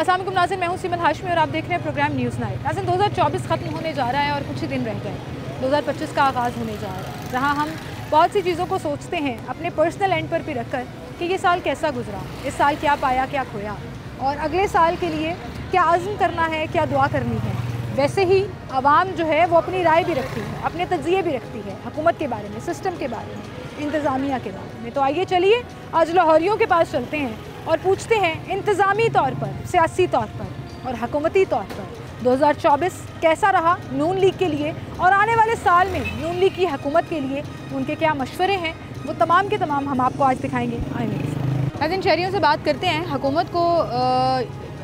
अस्सलाम वालेकुम नाज़रीन, मैं हूं सीमत हाशमी और आप देख रहे हैं प्रोग्राम न्यूज़ नाइट। नाज़रीन 2024 ख़त्म होने जा रहा है और कुछ ही दिन रह गए। 2025 का आगाज़ होने जा रहा है, जहां हम बहुत सी चीज़ों को सोचते हैं अपने पर्सनल एंड पर भी रखकर कि ये साल कैसा गुजरा, इस साल क्या पाया क्या खोया और अगले साल के लिए क्या आज़म करना है, क्या दुआ करनी है। वैसे ही आवाम जो है वो अपनी राय भी रखती है, अपने तज्ज़िये भी रखती है हुकूमत के बारे में, सिस्टम के बारे में, इंतज़ामिया के बारे में। तो आइए चलिए आज लाहौरियों के पास चलते हैं और पूछते हैं इंतज़ामी तौर पर, सियासी तौर पर और हुकूमती तौर पर 2024 कैसा रहा नून लीग के लिए और आने वाले साल में नून लीग की हुकूमत के लिए उनके क्या मशवरे हैं, वो तमाम के तमाम हम आपको आज दिखाएंगे। आइए मेरे साथ। आज इन शहरियों से बात करते हैं।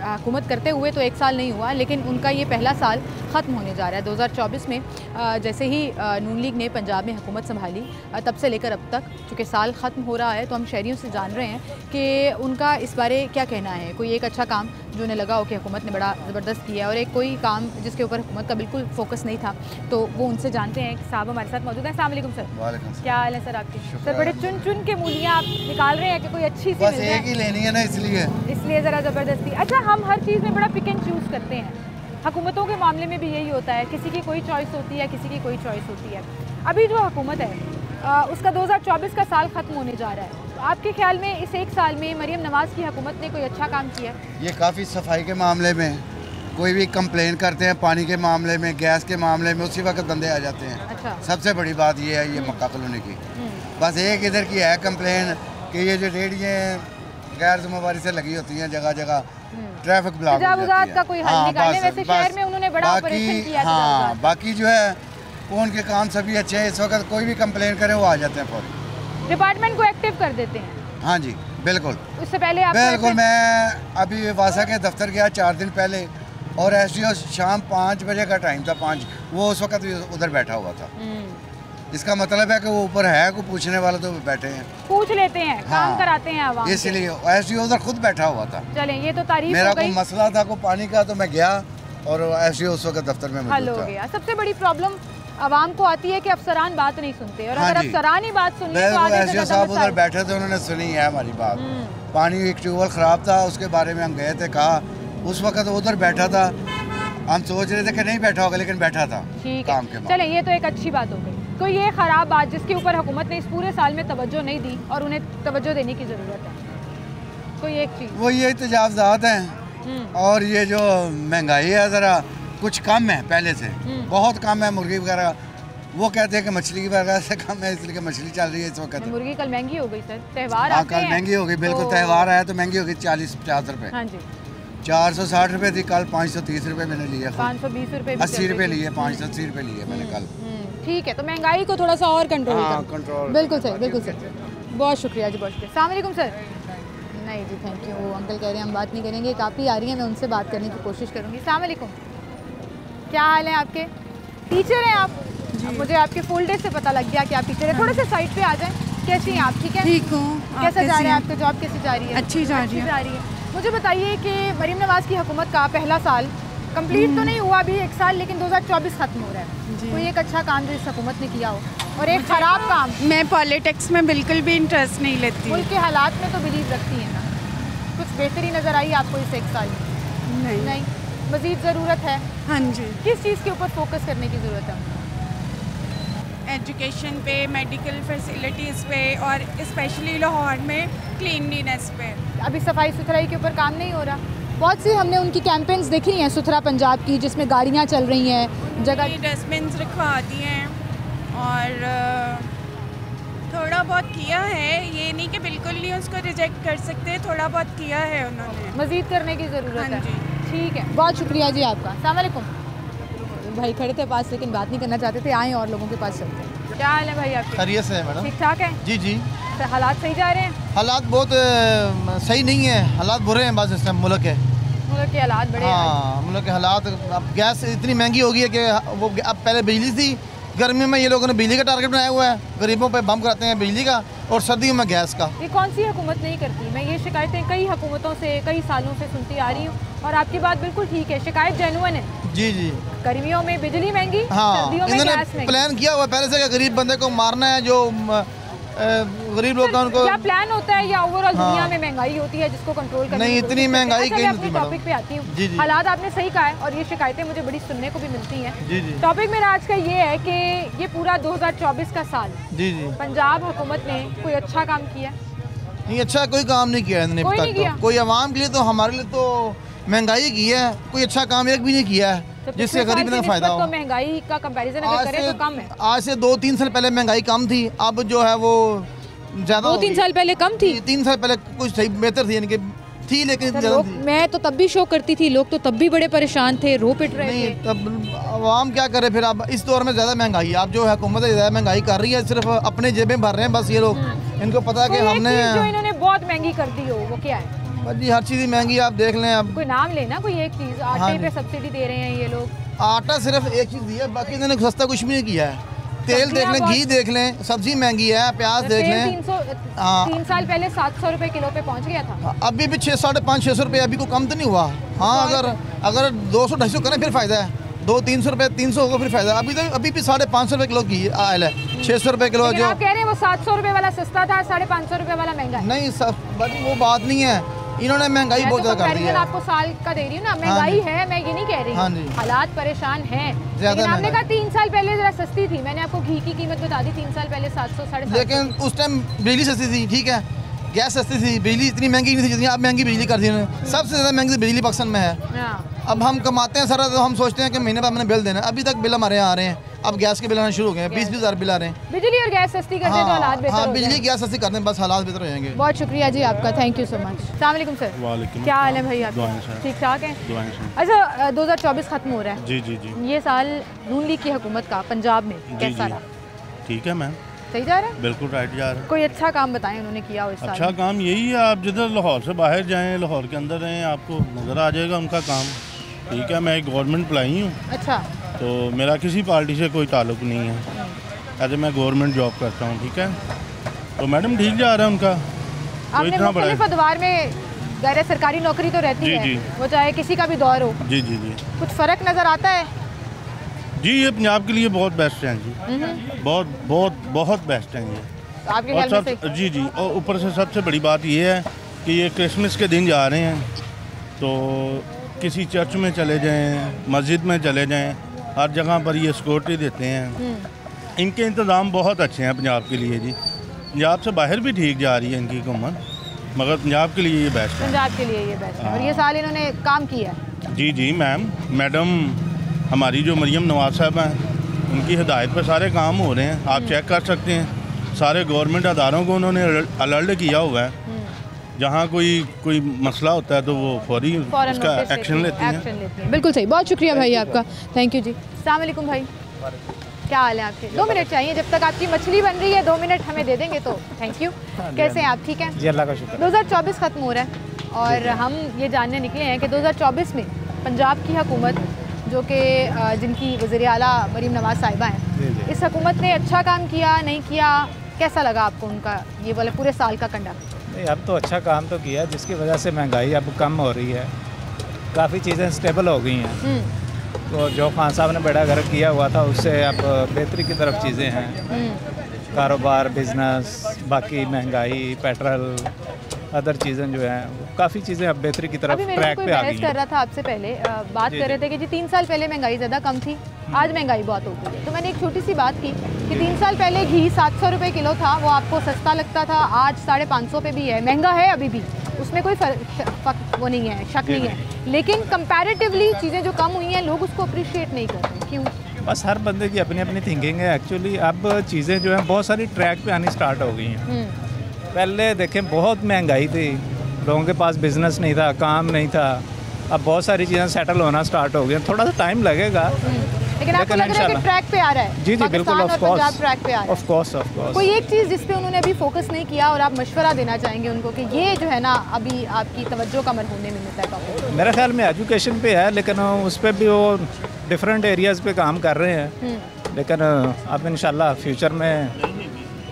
हुकूमत करते हुए तो एक साल नहीं हुआ, लेकिन उनका ये पहला साल ख़त्म होने जा रहा है। 2024 में जैसे ही नून लीग ने पंजाब में हुकूमत संभाली, तब से लेकर अब तक चूँकि साल ख़त्म हो रहा है, तो हम शहरियों से जान रहे हैं कि उनका इस बारे क्या कहना है। कोई एक अच्छा काम जो उन्हें लगा हो कि हुकूमत ने बड़ा ज़बरदस्त किया और एक कोई काम जिसके ऊपर हुकूमत का बिल्कुल फोकस नहीं था, तो वो उनसे जानते हैं। साहब हमारे साथ मौजूद हैं। अस्सलाम वालेकुम सर। वालेकुम। क्या हाल है सर आपके? सर बड़े चुन चुन के मूलियाँ आप निकाल रहे हैं कि कोई अच्छी सी बस एक ही लेनी है ना, इसलिए ज़रा ज़बरदस्ती। अच्छा, हम हर चीज़ में बड़ा पिक एंड चूज़ करते हैं। हुकूमतों के मामले में भी यही होता है, किसी की कोई चॉइस होती है, किसी की कोई चॉइस होती है। अभी जो हुकूमत है उसका 2024 का साल ख़त्म होने जा रहा है, तो आपके ख्याल में इस एक साल में मरीम नवाज़ की हुकूमत ने कोई अच्छा काम किया? ये काफ़ी सफाई के मामले में कोई भी कंप्लेन करते हैं, पानी के मामले में, गैस के मामले में, उसी वक्त बंदे आ जाते हैं। अच्छा। सबसे बड़ी बात ये है, ये मक्का कॉलोनी की बस एक इधर की है कंप्लेन कि ये जो रेडियाँ गैर जिम्मेवारी से लगी होती हैं, जगह जगह ट्रैफिक ब्लॉक का कोई हल निकालने। वैसे शहर में उन्होंने बड़ा ऑपरेशन किया। हाँ, बाकी जो है वो उनके काम सभी अच्छे हैं। इस वक्त कोई भी कंप्लेन करे वो आ जाते हैं फौरी, डिपार्टमेंट को एक्टिव कर देते हैं। हाँ जी बिल्कुल। उससे पहले बिल्कुल, मैं अभी वासा के दफ्तर गया 4 दिन पहले और SDO शाम 5 बजे का टाइम था, 5, वो उस वक्त उधर बैठा हुआ था। इसका मतलब है कि वो ऊपर है, को पूछने वाले तो बैठे हैं, पूछ लेते हैं, काम कराते हैं आवाम, इसलिए SDO उधर खुद बैठा हुआ था। चलें, ये तो तारीफ मेरा हो गई। कोई मसला था को पानी का, तो मैं गया और SDO उस वक्त दफ्तर में हल हो गया। सबसे बड़ी प्रॉब्लम आवाम को आती है कि अफसरान बात नहीं सुनते, और अगर अफसरान ही बात सुन ले तो SDO साहब उधर बैठे थे, उन्होंने सुनी है हमारी बात। पानी एक ट्यूबवेल ख़राब था, उसके बारे में हम गए थे, कहा उस वक्त उधर बैठा था। हम सोच रहे थे कि नहीं बैठा होगा, लेकिन बैठा था काम के। चले, ये तो एक अच्छी बात हो गई। कोई ये ख़राब बात जिसके ऊपर हुकूमत ने इस पूरे साल में तवज्जो नहीं दी और उन्हें तवज्जो देने की ज़रूरत है, कोई एक चीज़? वो ये तजावज़ात हैं और ये जो महंगाई है ज़रा कुछ कम है पहले से, बहुत कम है। मुर्गी वगैरह वो कहते हैं कि मछली वगैरह से कम है, इसलिए मछली चल रही है इस वक्त। मुर्गी कल महंगी हो गई सर, त्यौहार हाँ कल महंगी हो गई, बिल्कुल त्यौहार आया तो महंगी हो गई 40-50 रुपये। हाँ जी, 460 रुपये थी, कल 530 रुपये मैंने लिए। 520 रुपये, 80 रुपये लिए, 580 रुपये लिए मैंने कल। ठीक है, तो महंगाई को थोड़ा सा और कंट्रोल कंट्रोल। बिल्कुल सर, बिल्कुल सर। बहुत शुक्रिया जी, बहुत शुक्रिया। अस्सलाम वालेकुम सर। नहीं जी, थैंक यू। अंकल कह रहे हैं हम बात नहीं करेंगे, काफ़ी आ रही हैं, मैं उनसे बात करने की कोशिश करूँगी। अस्सलाम वालेकुम, क्या हाल है आपके? टीचर हैं आप? मुझे आपके फुल डे से पता लग गया कि आप टीचर हैं। थोड़ा सा साइड पे आ जाएं। कैसी हैं आप? ठीक है, ठीक हूँ। कैसा जा रहा है आपका जॉब, कैसी जा रही है? अच्छी जा रही है। मुझे बताइए कि मरीम नवाज़ की हुकूमत का पहला साल कंप्लीट तो नहीं हुआ अभी एक साल, लेकिन 2024 खत्म हो रहा है। कोई एक अच्छा काम जो इस हुकूमत ने किया हो और एक ख़राब काम? मैं पॉलिटिक्स में बिल्कुल भी इंटरेस्ट नहीं लेती। मुल्क के हालात में तो बिलीव रखती है ना? कुछ बेहतरी नज़र आई आपको इस एक साल में? नहीं, मज़ीद ज़रूरत है? हाँ जी। किस चीज़ के ऊपर फोकस करने की ज़रूरत है? एजुकेशन पे, मेडिकल फैसिलिटीज़ पे और स्पेशली लाहौर में क्लीनलीनेस पे। अभी सफाई सुथराई के ऊपर काम नहीं हो रहा? बहुत सी हमने उनकी कैंपेन्स देखी हैं, सुथरा पंजाब की, जिसमें गाड़ियाँ चल रही हैं, जगह डस्टबिन रखवा दी हैं और थोड़ा बहुत किया है। ये नहीं कि बिल्कुल नहीं उसको रिजेक्ट कर सकते, थोड़ा बहुत किया है उन्होंने, मज़ीद करने की ज़रूरत है। ठीक है, बहुत शुक्रिया जी आपका। अस्सलाम वालेकुम। भाई खड़े थे पास, लेकिन बात नहीं करना चाहते थे, आए और लोगों के पास चलते हैं। क्या हाल है भाई आपके? खैरियत से है मैडम। ठीक ठाक है? जी जी। तो हालात सही जा रहे हैं? हालात बहुत सही नहीं है, हालात बुरे हैं बस इस टाइम मुल्क के। मुल्क के हालात बड़े? हाँ, मुल्क के हालात। अब गैस इतनी महंगी हो गई है कि वो अब पहले बिजली थी, गर्मी में ये लोगों ने बिजली का टारगेट बनाया हुआ है, गरीबों पे बम कराते हैं बिजली का, और सर्दियों में गैस का। ये कौन सी हुकूमत नहीं करती? मैं ये शिकायतें कई हुकूमतों से कई सालों से सुनती आ रही हूँ, और आपकी बात बिल्कुल ठीक है, शिकायत जेन्युइन है। जी जी। गर्मियों में बिजली महंगी, हाँ, सर्दियों में गैस महंगी। प्लान किया हुआ पहले से कि गरीब बंदे को मारना है, जो गरीब लोग का उनको क्या प्लान होता है या ओवरऑल हाँ। दुनिया में महंगाई होती है जिसको कंट्रोल करने नहीं, की इतनी कोशिश करते हैं? महंगाई अच्छा, कहीं मैं नहीं अपने थी टॉपिक पे आती हूँ। जी, जी। हालात आपने सही कहा है और ये शिकायतें मुझे बड़ी सुनने को भी मिलती हैं। जी जी टॉपिक मेरा आज का ये है कि ये पूरा 2024 का साल जी जी पंजाब हुकूमत ने कोई अच्छा काम किया? नहीं, अच्छा कोई काम नहीं किया इन्होंने कोई अभी नहीं तक किया? तो कोई आवाम के लिए तो हमारे लिए तो महंगाई की है, कोई अच्छा काम एक भी नहीं किया है तो जिससे पिछले साल गरीब की ने फायदा निस्बत हो। तो महंगाई का कंपैरिजन अगर करें तो कम है। आज से 2-3 साल पहले महंगाई कम थी, अब जो है वो ज़्यादा हो 2-3 गई। साल पहले कम थी। 3 साल पहले कुछ सही बेहतर थी, यानी कि थी लेकिन तो ज़्यादा लोग, थी। मैं तो तब भी शो करती थी, लोग तो तब भी बड़े परेशान थे, रो पिट रहे नहीं, थे। तब आवाम क्या करे फिर। अब इस दौर में ज़्यादा महंगाई है, अब जो है हुकूमत ज़्यादा महंगाई कर रही है, सिर्फ अपने जेबें भर रहे हैं बस ये लोग। इनको पता है कोई कि एक हमने चीज़ जो इन्होंने बहुत महंगी कर दी हो वो क्या है? बस जी हर चीज़ महंगी, आप देख लें। अब कोई नाम लेना, कोई एक चीज़। हाँ आटे जी। पे सब्सिडी दे रहे हैं ये लोग। आटा सिर्फ एक चीज़ दी है, बाकी इन्होंने सस्ता कुछ भी नहीं किया है। तेल देख लें, घी देख लें, सब्जी महंगी है, प्याज देख लें। 3 साल पहले 700 रुपए किलो पे पहुंच गया था। अभी भी 600-650 रुपये अभी को कम तो नहीं हुआ। हाँ, अगर 200-250 करें फिर फ़ायदा है, 200-300 रुपये 300 होगा फिर फ़ायदा। अभी भी 550 रुपये किलो घी आयल है, 600 रुपये किलो लेकिन जो। आप कह रहे हैं वो 700 रुपए वाला सस्ता था, 550 रुपए वाला महंगा है। नहीं सब वो बात नहीं है, इन्होंने महंगाई मैं बहुत तो ज़्यादा कर दी comparison है। आपको साल का दे रही हूँ ना, महंगाई है, मैं ये नहीं कह रही हाँ हूँ। जी। हालात परेशान हैं, ज़्यादा लेकिन आपने कहा महंगाई। 3 साल पहले जरा सस्ती थी। मैंने आपको घी की कीमत बता दी, 3 साल पहले 700-750। लेकिन उस टाइम बिजली सस्ती थी, ठीक है, गैस सस्ती थी, बिजली इतनी महंगी नहीं थी जितनी अब महंगी बिजली कर दी उन्होंने। सबसे ज़्यादा महंगी बिजली पाकिस्तान में है। हाँ। अब हम कमाते हैं सारा, तो हम सोचते हैं कि महीने बाद हमने बिल देना है। अभी तक बिल हमारे यहाँ आ रहे हैं, अब गैस के बिल आना शुरू हो गए हैं, 20-20 हज़ार बिल आ रहे हैं। बिजली और गैस सस्ती करते हैं तो हालात बेहतर हाँ, हो बिजली जाएं। गैस सस्ती करते हैं, बस हालात बेहतर हो जाएंगे। बहुत शुक्रिया जी आपका, थैंक यू सो मच। अस्सलाम वालेकुम सर। वालेकुम क्या हाल है भाई दुआएं आपके? सर। ठीक ठाक है। दुआएं सर। अच्छा, 2024 खत्म हो रहा है। जी जी जी ये साल नून लीग की हुकूमत का पंजाब में जी कैसा जी रहा? ठीक है मैम, सही जा रहा है? बिल्कुल राइट जा रहा है। कोई अच्छा काम बताएं उन्होंने किया हो इस साल अच्छा में? काम यही है, आप जिधर लाहौर से बाहर जाएं, लाहौर के अंदर रहें, आपको नज़र आ जाएगा उनका काम। ठीक है, मैं एक गवर्नमेंट एम्प्लॉई हूँ, अच्छा। तो मेरा किसी पार्टी से कोई ताल्लुक नहीं है। ऐसे मैं गवर्नमेंट जॉब करता हूँ, ठीक है। तो मैडम ठीक जा रहा है उनका, तो आपने इतना बड़ा मुख्तलिफ अदवार में गैर सरकारी नौकरी तो रहती जी, है, जी। वो चाहे किसी का भी दौर हो, जी जी जी कुछ फ़र्क नज़र आता है? जी, ये पंजाब के लिए बहुत बेस्ट हैं जी, बहुत बहुत बहुत बेस्ट हैं ये। आपके और ख्याल में सब सही? जी जी, और ऊपर से सबसे बड़ी बात ये है कि ये क्रिसमस के दिन जा रहे हैं, तो किसी चर्च में चले जाएं, मस्जिद में चले जाएं, हर जगह पर ये सिक्योरिटी देते हैं। इनके इंतज़ाम बहुत अच्छे हैं पंजाब के लिए जी। पंजाब से बाहर भी ठीक जा रही है इनकी हुकूमत, मगर पंजाब के लिए ये बेस्ट है। पंजाब के लिए ये बेस्ट है और ये साल इन्होंने काम किया है। जी जी मैम, मैडम हमारी जो मरियम नवाज साहब हैं, उनकी हिदायत पर सारे काम हो रहे हैं, आप चेक कर सकते हैं। सारे गवर्नमेंट अदारों को उन्होंने अलर्ट किया हुआ है, जहाँ कोई मसला होता है तो वो फौरी उसका एक्शन लेती हैं। बिल्कुल सही, बहुत शुक्रिया भाई आपका, थैंक यू जी। अस्सलाम वालेकुम भाई, क्या हाल है आपके? 2 मिनट चाहिए, जब तक आपकी मछली बन रही है 2 मिनट हमें दे देंगे तो थैंक यू। कैसे हैं आप? ठीक हैं जी, अल्लाह का शुक्र। 2024 ख़त्म हो रहा है और हम ये जानने निकले हैं कि 2024 में पंजाब की हुकूमत, जो कि जिनकी वज़ीर आला मरीम नवाज़ साहिबा हैं, इस हुकूमत ने अच्छा काम किया नहीं किया, कैसा लगा आपको उनका ये वाला पूरे साल का कंडा? नहीं, अब तो अच्छा काम तो किया, जिसकी वजह से महंगाई अब कम हो रही है, काफ़ी चीज़ें स्टेबल हो गई हैं। तो जो खान साहब ने बेड़ा गर्क किया हुआ था उससे अब बेहतरी की तरफ चीज़ें हैं। कारोबार, बिजनेस, बाकी महंगाई, पेट्रोल, अदर चीज़ें जो हैं, काफ़ी चीज़ें अब बेहतरी की तरफ अभी मेरे ट्रैक कोई पे आ बहस गई कर हैं। रहा था आपसे पहले, बात जी, कर रहे जी। थे कि जी 3 साल पहले महंगाई ज़्यादा कम थी, आज महंगाई बहुत हो गई है। तो मैंने एक छोटी सी बात की कि 3 साल पहले घी 700 रुपये किलो था, वो आपको सस्ता लगता था, आज 550 पे भी है, महंगा है अभी भी, उसमें कोई वो नहीं है, शक नहीं है, लेकिन कंपैरेटिवली चीज़ें जो कम हुई हैं लोग उसको अप्रिशिएट नहीं कर रहे। क्यों? बस हर बंदे की अपनी अपनी थिंकिंग है। एक्चुअली अब चीज़ें जो हैं बहुत सारी ट्रैक पे आनी स्टार्ट हो गई हैं। पहले देखें बहुत महंगाई थी, लोगों के पास बिजनेस नहीं था, काम नहीं था, अब बहुत सारी चीज़ें सेटल होना स्टार्ट हो गई हैं। थोड़ा सा टाइम लगेगा, लेकिन आपको लग रहा है कि इंशाल्लाह। ट्रैक पे आ रहा है? जी जी बिल्कुल, पाकिस्तान ऑफ और कोर्स, पंजाब ट्रैक पे आ रहा है। Of course, of course. कोई एक चीज़ जिस पे उन्होंने अभी फोकस नहीं किया और आप मशवरा देना चाहेंगे उनको कि ये जो है ना अभी आपकी तवज्जो का मरहूम में मिलता है टॉपिक? मेरे ख्याल में एजुकेशन पे है, लेकिन उस पर भी वो डिफरेंट एरियाज़ पे काम कर रहे हैं। लेकिन अब इंशाल्लाह फ्यूचर में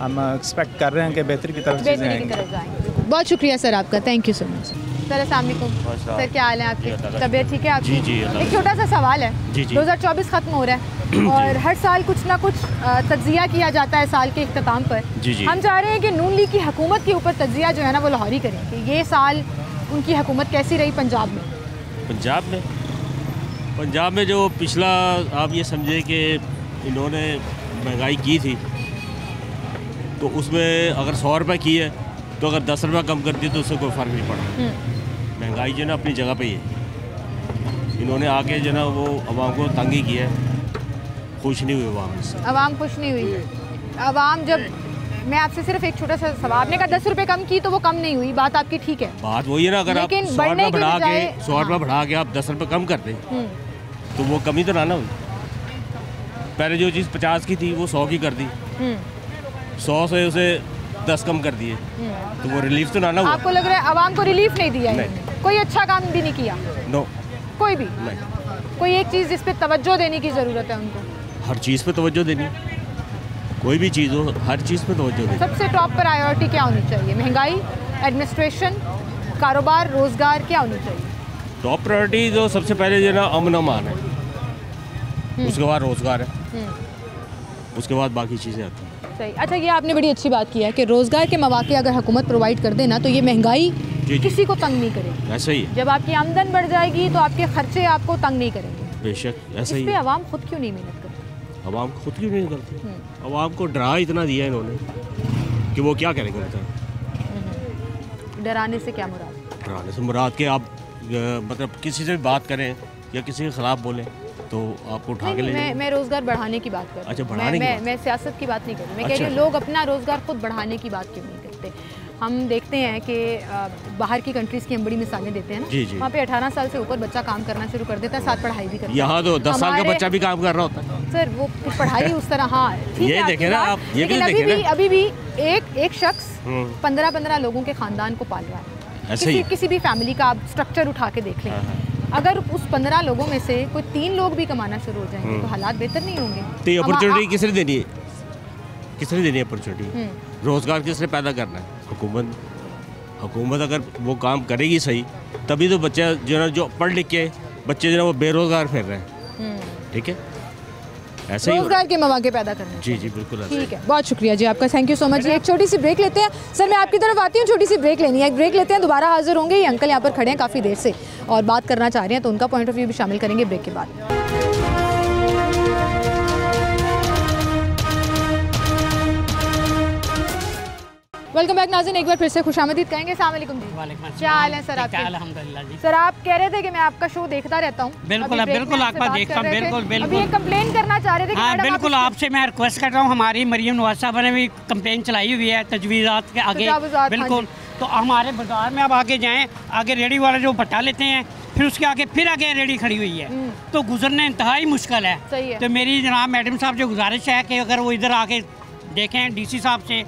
हम एक्सपेक्ट कर रहे हैं कि बेहतरी की तरफ चीज़ें बेहतरी की आएंगी। तरफ जाएंगे। बहुत शुक्रिया सर आपका, thank you so much. Sir अस्सलाम वालेकुम। सर क्या हाल है आपके? तबीयत ठीक है आपकी? जी, जी, एक छोटा सा सवाल है, जी, जी। 2024 खत्म हो रहा है, और हर साल कुछ ना कुछ तज्जिया किया जाता है साल के इख्तिताम पर। जी जी। हम चाह रहे हैं कि नून लीग की हुकूमत के ऊपर तज्जिया जो है ना वो लाहौरी करें कि ये साल उनकी हुकूमत कैसी रही पंजाब में। पंजाब में जो पिछला आप ये समझे कि इन्होंने महंगाई की थी, तो उसमें अगर 100 रुपये की है तो अगर 10 रुपये कम कर दिए तो उससे कोई फ़र्क नहीं पड़ा। महंगाई जो है ना अपनी जगह पे ही है। इन्होंने आके जो ना वो आवाम को तंग ही किया है, खुश नहीं हुई आवाम इससे। आवाम खुश नहीं हुई। आवाम जब, मैं आपसे सिर्फ एक छोटा सा सवाल, आपने कहा 10 रुपये कम की तो वो कम नहीं हुई, बात आपकी ठीक है। बात वही है ना, अगर आप 100 रुपये बढ़ा के 100 रुपये बढ़ा के आप 10 रुपये कम कर दें तो वो कमी तो ना हुई। पहले जो चीज़ 50 की थी वो 100 की कर दी, 100 से उसे 10 कम कर दिए, तो वो रिलीफ तो ना हुआ। आपको लग रहा है आवाम को रिलीफ नहीं दिया? नहीं। कोई अच्छा काम भी नहीं किया? नो, कोई भी नहीं। कोई एक चीज़ जिस पे तवज्जो देने की ज़रूरत है उनको? हर चीज़ पे तवज्जो देनी, कोई भी चीज़ हो हर चीज़ पे तवज्जो देनी। सबसे टॉप प्रायोरिटी क्या होनी चाहिए? महंगाई, एडमिनिस्ट्रेशन, कारोबार, रोज़गार, क्या होनी चाहिए? टॉप प्रायोरिटी जो सबसे पहले जो ना अमन अमान है, उसके बाद रोज़गार है, उसके बाद बाकी चीज़ें आती हैं। सही। अच्छा, ये आपने बड़ी अच्छी बात की है कि रोज़गार के मौके अगर हुकूमत प्रोवाइड कर दे ना तो ये महंगाई किसी को तंग नहीं करेगी। ऐसा ही है। जब आपकी आमदन बढ़ जाएगी तो आपके खर्चे आपको तंग नहीं करेंगे। बेशक ऐसा ही इस पे है। आवाम खुद क्यों नहीं मेहनत करती? आवाम खुद क्यों नहीं करती? आवाम को डरा इतना दिया इन्होंने कि वो क्या करेंगे बताएं। डराने से क्या मुराद? डराने से मुराद के आप मतलब किसी से भी बात करें या किसी के खिलाफ बोलें तो आपको उठा के ले जाएंगे। मैं रोज़गार बढ़ाने की बात कर रही हूँ। अच्छा, बढ़ाने की बात। मैं सियासत की बात नहीं कर रही। मैं कह अच्छा। रही हूँ लोग अपना रोज़गार खुद बढ़ाने की बात क्यों नहीं करते? हम देखते हैं कि बाहर की कंट्रीज़ की हम बड़ी मिसालें देते हैं ना। जी, जी। वहाँ पे 18 साल से ऊपर बच्चा काम करना शुरू कर देता है, साथ पढ़ाई भी करता है। यहाँ तो 10 साल का बच्चा भी काम कर रहा होता है। सर वो पढ़ाई उस तरह, हाँ ठीक ये है देखें ना आप, ये भी लेकिन देखें ना। अभी भी एक शख्स 15 लोगों के ख़ानदान को पाल रहा है। ऐसे ही किसी भी फैमिली का आप स्ट्रक्चर उठा के देख लें, अगर उस 15 लोगों में से कोई 3 लोग भी कमाना शुरू हो जाएंगे तो हालात बेहतर नहीं होंगे। तो ये अपॉर्चुनिटी किसने देनी है? किसने देनी है अपॉर्चुनिटी? रोज़गार किसने पैदा करना है? हुकूमत अगर वो काम करेगी सही, तभी तो बच्चे जो ना जो पढ़ लिख के बच्चे जो ना वो बेरोज़गार फिर रहे हैं। ठीक है, ऐसे ही रोज़गार के मौके पैदा करने। जी जी बिल्कुल ऐसे। ठीक है, बहुत शुक्रिया जी आपका, थैंक यू सो मच। एक छोटी सी ब्रेक लेते हैं। सर मैं आपकी तरफ आती हूँ, छोटी सी ब्रेक लेनी है, एक ब्रेक लेते हैं, दोबारा हाजिर होंगे। ये अंकल यहाँ पर खड़े हैं काफ़ी देर से और बात करना चाह रहे हैं, तो उनका पॉइंट ऑफ व्यू भी शामिल करेंगे ब्रेक के बाद। वेलकम बैक नाज़रीन, एक बार फिर से खुशामदीद कहेंगे। अस्सलाम वालेकुम जी। क्या हाल है सर आपके? अल्हम्दुलिल्लाह जी। सर आप कह रहे थे कि मैं आपका शो देखता रहता हूँ। बिल्कुल बिल्कुल आपका देखता हूँ, बिल्कुल अभी बिल्कुल। एक कंप्लेन करना चाह रहे थे कि हाँ मैडम बिल्कुल, आपसे मैं रिक्वेस्ट कर रहा हूँ, हमारी मरियम नवाज साहब ने भी कंप्लेन चलाई हुई है तजवीज़ात के आगे। तजावुज़ात, बिल्कुल, तो हमारे बाजार में आप आगे जाएँ, आगे रेडी वाले जो पटा लेते हैं, फिर उसके आगे फिर आगे रेडी खड़ी हुई है, तो गुजरना इंतहाई मुश्किल है। सही है। तो मेरी जनाब मैडम साहब से गुजारिश है कि अगर वो इधर आके देखें डीसी साहब से,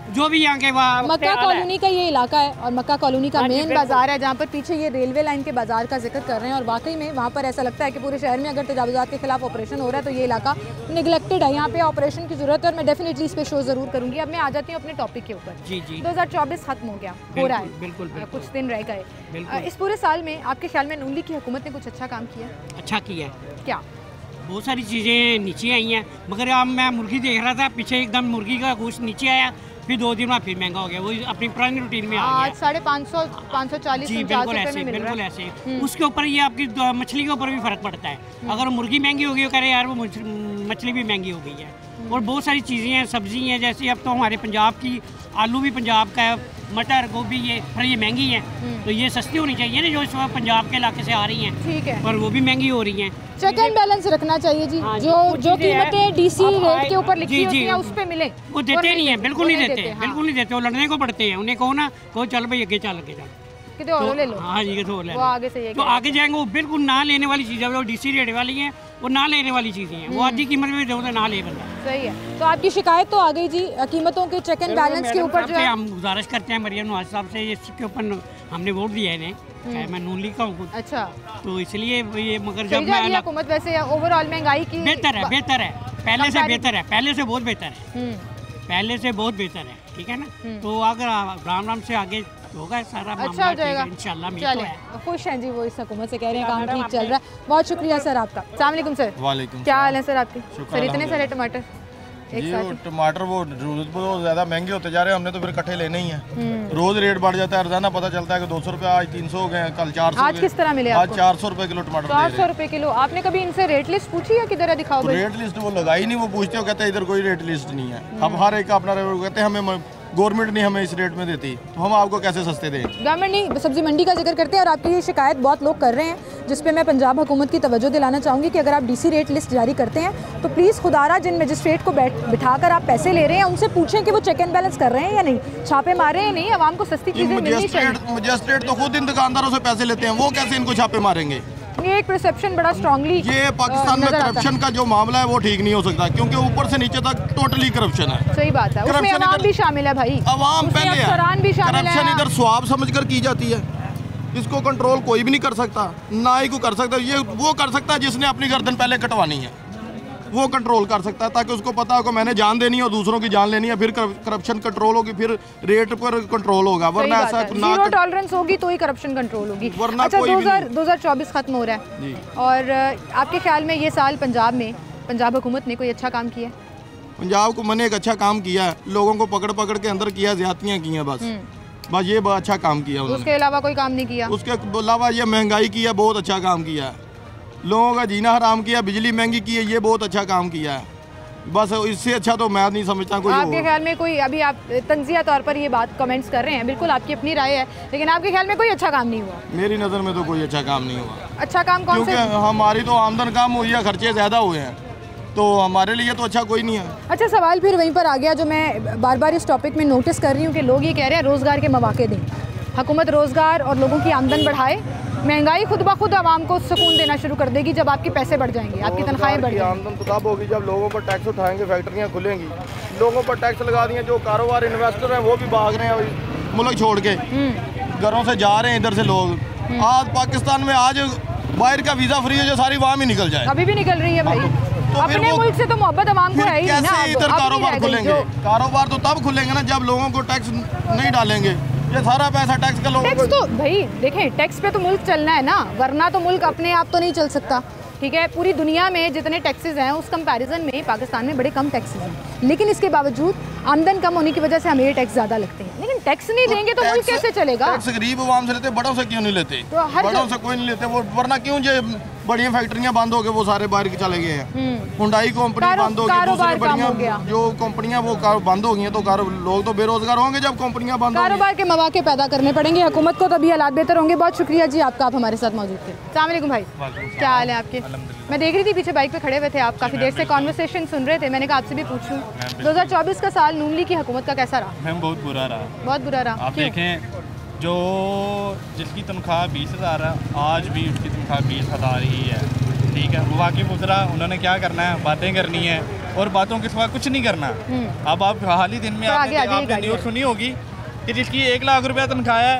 जो भी यहाँ के मक्का कॉलोनी का ये इलाका है और मक्का कॉलोनी का हाँ जी, मेन बिल्कुल। बाजार है, जहाँ पर पीछे ये रेलवे लाइन के बाजार का जिक्र कर रहे हैं। और वाकई में वहाँ पर ऐसा लगता है कि पूरे शहर में अगर तजावुज़ात के खिलाफ ऑपरेशन हो रहा है तो ये इलाका निगलेक्टेड है, यहाँ पे ऑपरेशन की जरूरत है और मैं डेफिनेटली इस पर शो ज़रूर करूँगी। अब मैं आ जाती हूँ अपने टॉपिक के ऊपर। जी जी 2024 खत्म हो गया, हो रहा है, बिल्कुल बिल्कुल कुछ दिन रह गए। बिल्कुल। इस पूरे साल में आपके ख्याल में नून लीग की हुकूमत ने कुछ अच्छा काम किया? अच्छा किया है। क्या? बहुत सारी चीज़ें नीचे आई हैं, मगर अब मैं मुर्गी देख रहा था, पीछे एकदम मुर्गी का गोश्त नीचे आया, फिर 2 दिन बाद फिर महंगा हो गया, वही अपनी पुरानी रूटीन में आ आज गया। 550 540 जी 50 बिल्कुल रुपए ऐसे, में मिल रहा बिल्कुल है। ऐसे। उसके ऊपर ये आपकी मछली के ऊपर भी फर्क पड़ता है। अगर मुर्गी महंगी हो गई, कह रहे यार वो मछली भी महंगी हो गई है। और बहुत सारी चीज़ें हैं, सब्जी हैं, जैसे अब तो हमारे पंजाब की आलू भी पंजाब का है, मटर गोभी ये महंगी है, तो ये सस्ती होनी चाहिए ना, जो इस वक्त पंजाब के इलाके से आ रही हैं, ठीक है, पर वो भी महंगी हो रही हैं। चेक एंड बैलेंस रखना चाहिए जी। हाँ जी, जो कुछ जो चीज़ें हैं, कीमतें डीसी अब रेट के ऊपर जी, लिखी जी, होती हैं उस पे मिले, वो देते नहीं है, बिल्कुल वो नहीं देते, हाँ। बिल्कुल नहीं देते, वो लड़ने को पड़ते हैं। उन्हें कहो ना, कहो चल भाई आगे चल के चल, कितने और ले लो, हाँ जी तो ले वो आगे से ये तो आगे जाएंगे, वो बिल्कुल ना लेने वाली चीज़ें, वो डीसी रेट वाली हैं, वो ना लेने वाली चीज़ें हैं, वो आधी कीमत में दो तो ना ले बंदा। सही है। तो आपकी शिकायत तो आ गई जी कीमतों के चेक एंड बैलेंस के ऊपर जो है। हम गुजारिश करते हैं मरियम नवाज साहब से, इसके ऊपर हमने वोट दिया है इन्हें, मैं नून लीग का हूँ, अच्छा, तो इसलिए ये, मगर सही जब जा रही है मैं हुकूमत वैसे ओवरऑल महंगाई की? बेहतर है, बेहतर है, पहले से बेहतर है, पहले से बहुत बेहतर है, हम्म, पहले से बहुत बेहतर है, ठीक है ना। तो अगर राम राम से आगे होगा सारा अच्छा मामला हो ठीक है, जाएगा इंशाल्लाह। मैं चले, तो है खुश हैं जी वो इस हुकूमत से, कह रहे हैं काम ठीक चल रहा है। बहुत शुक्रिया सर आपका। अस्सलाम वालेकुम सर। वालेकुम क्या हाल है सर आपके? शुक्र सर इतने अल्हम्दुलिल्लाह। सारे टमाटर एक ये साथ वो ही? टमाटर वो रोज ज़्यादा महंगे होते जा रहे हैं, हमने तो फिर इकट्ठे लेने ही हैं। रोज रेट बढ़ जाता है, रोजाना पता चलता है कि 200 रुपये आज 300 हो गए, कल 400 आज किस तरह मिले आज आपको? 400 रुपये किलो टमाटर दे रहे 400 रुपए किलो। आपने कभी इनसे रेट लिस्ट पूछी है? किधर है दिखाओ हैं। भाई। रेट लिस्ट वो लगाई नहीं, वो पूछते हो कहते हैं इधर कोई रेट लिस्ट नहीं है। अब हर एक का अपना रेट कहते हैं, हमें गवर्नमेंट नहीं हमें इस रेट में देती, तो हम आपको कैसे सस्ते दें। गवर्नमेंट नहीं, सब्जी मंडी का जिक्र करते हैं और आपकी ये शिकायत बहुत लोग कर रहे हैं, जिस पे मैं पंजाब हुकूमत की तवज्जो दिलाना चाहूँगी कि अगर आप डीसी रेट लिस्ट जारी करते हैं तो प्लीज़ खुदारा जिन मजिस्ट्रेट को बिठाकर आप पैसे ले रहे हैं उनसे पूछें कि वो चेक एंड बैलेंस कर रहे हैं या नहीं, छापे मार रहे हैं नहीं, आवाम को सस्ती चीज़ें मिलनी चाहिए। मजिस्ट्रेट तो खुद इन दुकानदारों से पैसे लेते हैं, वो कैसे इनको छापे मारेंगे। ये एक परसेप्शन बड़ा स्ट्रांगली ये पाकिस्तान में करप्शन का जो मामला है वो ठीक नहीं हो सकता, क्योंकि ऊपर से नीचे तक टोटली करप्शन है। सही बात है, उसमें करप्शन अवाम इधर- भी शामिल है भाई, अवाम उसमें पहले अफसरान भी शामिल है। करप्शन इधर स्वाब समझकर की जाती है, इसको कंट्रोल कोई भी नहीं कर सकता, ना ही को कर सकता। ये वो कर सकता है जिसने अपनी गर्दन पहले कटवानी है, वो कंट्रोल कर सकता है, ताकि उसको पता हो कि मैंने जान देनी है और दूसरों की जान लेनी है, फिर करप्शन कंट्रोल होगी, फिर रेट पर कंट्रोल होगा, वरना ऐसा ना जीरो टॉलरेंस होगी तो ही करप्शन कंट्रोल होगी। वरना अच्छा, कोई भी नहीं। 2024 खत्म हो रहा है जी। और आपके ख्याल में ये साल पंजाब में पंजाब हुकूमत ने कोई अच्छा काम किया है? पंजाब को मैंने एक अच्छा काम किया है, लोगों को पकड़ पकड़ के अंदर किया, ज्यादतियाँ की हैं, बस ये बहुत अच्छा काम किया उन्होंने। उसके अलावा कोई काम नहीं किया? उसके अलावा ये महंगाई की है, बहुत अच्छा काम किया है, लोगों का जीना हराम किया, बिजली महंगी की है, ये बहुत अच्छा काम किया है। बस इससे अच्छा तो मैं नहीं समझता कोई आपके और। ख्याल में कोई, अभी आप तंजिया तौर पर ये बात कमेंट्स कर रहे हैं, बिल्कुल आपकी अपनी राय है, लेकिन आपके ख्याल में कोई अच्छा काम नहीं हुआ? मेरी नज़र में तो कोई अच्छा काम नहीं हुआ। अच्छा काम कौन क्योंकि से? हमारी तो आमदन कम हुई है, खर्चे ज़्यादा हुए हैं, तो हमारे लिए तो अच्छा कोई नहीं है। अच्छा, सवाल फिर वहीं पर आ गया जो मैं बार बार इस टॉपिक में नोटिस कर रही हूँ कि लोग ये कह रहे हैं रोज़गार के मौके दें, हुकूमत रोज़गार और लोगों की आमदन बढ़ाए, महंगाई खुद ब खुद आवाम को सुकून देना शुरू कर देगी जब आपके पैसे बढ़ जाएंगे, आपकी तनख्वाहें बढ़ जाएंगी। आमदन तो तब होगी जब लोगों पर टैक्स उठाएंगे, फैक्ट्रियाँ खुलेंगी, लोगों पर टैक्स लगा दिए, जो कारोबार इन्वेस्टर हैं वो भी भाग रहे हैं मुल्क छोड़ के, घरों से जा रहे हैं इधर से लोग। आज पाकिस्तान में आज बाहर का वीज़ा फ्री है, जो सारी वहाँ भी निकल जाए, अभी भी निकल रही है भाई। तो फिर अपने वो- मुल्क से तो मोहब्बत आवाम को फिर है ही ना। कैसे इधर अब नहीं कारोबार रह गई खुलेंगे? जो- कारोबार तो तब खुलेंगे ना जब लोगों को टैक्स नहीं डालेंगे, ये सारा पैसा टैक्स का लोगों टैक्स को। तो भाई देखें, टैक्स पे तो मुल्क चलना है ना, वरना तो मुल्क अपने आप तो नहीं चल सकता। ठीक है, पूरी दुनिया में जितने टैक्सेस हैं उस कंपैरिजन में पाकिस्तान में बड़े कम टैक्सेस हैं, लेकिन इसके बावजूद आमदन कम होने की वजह से हमें ये टैक्स ज़्यादा लगते हैं। लेकिन टैक्स नहीं देंगे तो मुल्क टैक्स- कैसे चलेगा? टैक्स गरीब आवाम से लेते, बड़ों से क्यों नहीं लेते? तो हर बड़ों जो- से कोई नहीं लेते वो, वरना क्यों जो बड़ी फैक्ट्रियां बंद हो गए, वो सारे बाहर के चले गए हैं। हुंडई कंपनी बंद हो गई, कारोबार दूसरी कम हो गया। बढ़िया जो कंपनियां वो बंद हो गई हैं, तो लोग तो बेरोजगार होंगे जब कंपनियां बंद होंगी। कारोबार के मौके पैदा करने पड़ेंगे हुकूमत को, तभी हालात बेहतर होंगे। बहुत शुक्रिया जी आपका, आप हमारे साथ मौजूद थे। अस्सलाम वालेकुम भाई, क्या हाल है आपके? मैं देख रही थी पीछे बाइक पे खड़े हुए थे आप, काफ़ी देर से कॉन्वर्सेशन सुन रहे थे, मैंने कहा आपसे भी पूछूं 2024 का साल नून लीग की हुकूमत का कैसा रहा? मैम बहुत बुरा रहा। बहुत बुरा रहा। आप क्यों? देखें, जो जिसकी तनख्वाह 20,000 है, आज भी उसकी तनख्वाह 20,000 ही है। ठीक है, वो वाकई गुजरा, उन्होंने क्या करना है, बातें करनी है और बातों के सिवा कुछ नहीं करना। अब आप हाल ही दिन में आपने न्यूज़ सुनी होगी कि जिसकी 1 लाख रुपया तनख्वाह है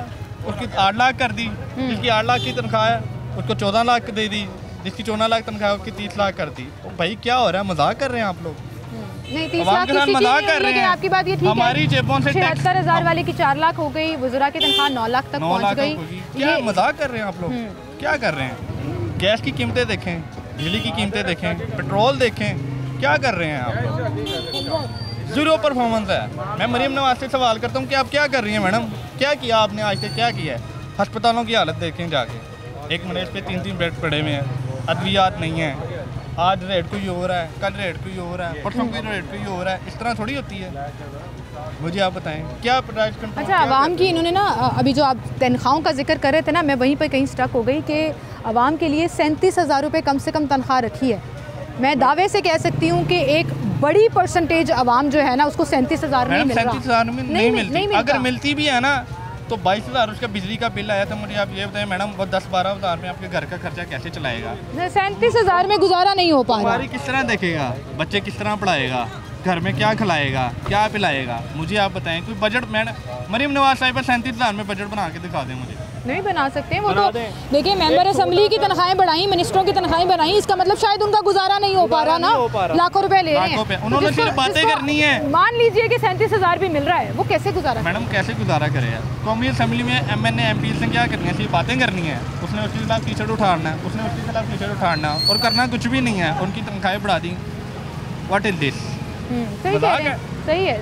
उसकी 8 लाख कर दी, जिसकी 8 लाख की तनख्वाह है उसको 14 लाख दे दी, जिसकी 14 लाख तनख्वाह है उसकी 30 लाख कर दी। तो भाई क्या हो रहा है, मजाक कर रहे हैं आप लोग? नहीं, 30 आवाम लाख के साथ किसी की मजाक नहीं कर हुई, रहे लेकिन हैं। आपकी बात ये ठीक है, हमारी जेबों से टैक्स 76,000 वाले की 4 लाख हो गई, वज़रा की तनख्वाह 9 लाख तक 9 पहुंच लाख गई। होगी। क्या मजाक कर रहे हैं आप लोग? क्या कर रहे हैं? गैस की कीमतें देखें, बिजली की कीमतें देखें, पेट्रोल देखें, क्या कर रहे हैं आप लोग? जीरो परफॉर्मेंस है। मैं मरीम नवाज से सवाल करता हूँ कि आप क्या कर रही हैं मैडम? क्या किया आपने आज तक, क्या किया है? अस्पतालों की हालत देखें जाके, एक मरीज पे 3-3 बेड पड़े हुए हैं, अद्वियात नहीं है, आज रेट कोई हो रहा है, कल रेट कोई हो रहा है, परसों कोई रेट कोई हो रहा है, इस तरह थोड़ी होती है। मुझे आप बताएं क्या प्राइस कंट्रोल? अच्छा, आवाम की इन्होंने ना, अभी जो आप तनख्वाहों का जिक्र कर रहे थे ना, मैं वहीं पर कहीं स्टक हो गई कि आवाम के लिए 37,000 रुपये कम से कम तनख्वाह रखी है। मैं दावे से कह सकती हूँ कि एक बड़ी परसेंटेज आवाम जो है ना उसको 37,000 नहीं मिल रहा। 37,000 में नहीं मिलती। मिलता। अगर मिलती भी है ना तो 22,000 उसका बिजली का बिल आया था। मुझे आप ये बताएं मैडम, वो 10-12 हज़ार में आपके घर का खर्चा कैसे चलाएगा? 37,000 में गुजारा नहीं हो पा रहा। हमारी किस तरह देखेगा, बच्चे किस तरह पढ़ाएगा, घर में क्या खिलाएगा, क्या पिलाएगा? मुझे आप बताएं कोई बजट। मैडम मरीम नवाज साहिबा 37,000 में बजट बना के दिखा दें मुझे। नहीं बना सकते हैं वो तो। देखिए मेंबर असेंबली की तनख्वाहें बढ़ाई, मिनिस्टरों की तनख्वाहें बढ़ाई, इसका मतलब शायद उनका गुजारा नहीं हो पा रहा ना, लाखों रुपए ले रहे हैं। उन्होंने सिर्फ बातें करनी है। मान लीजिए कि 37,000 भी मिल रहा है, वो कैसे गुजारा? मैडम कैसे गुजारा करे यार? कौमी असेंबली में MNA MP से क्या करनी है? सिर्फ बातें करनी है। उसने उसके खिलाफ टी शर्ट उठाना, उसने उसके खिलाफ टी शर्ट उठाना और करना कुछ भी नहीं है। उनकी तनख्वाहें बढ़ा दी। What is this? सही कह रहे हैं,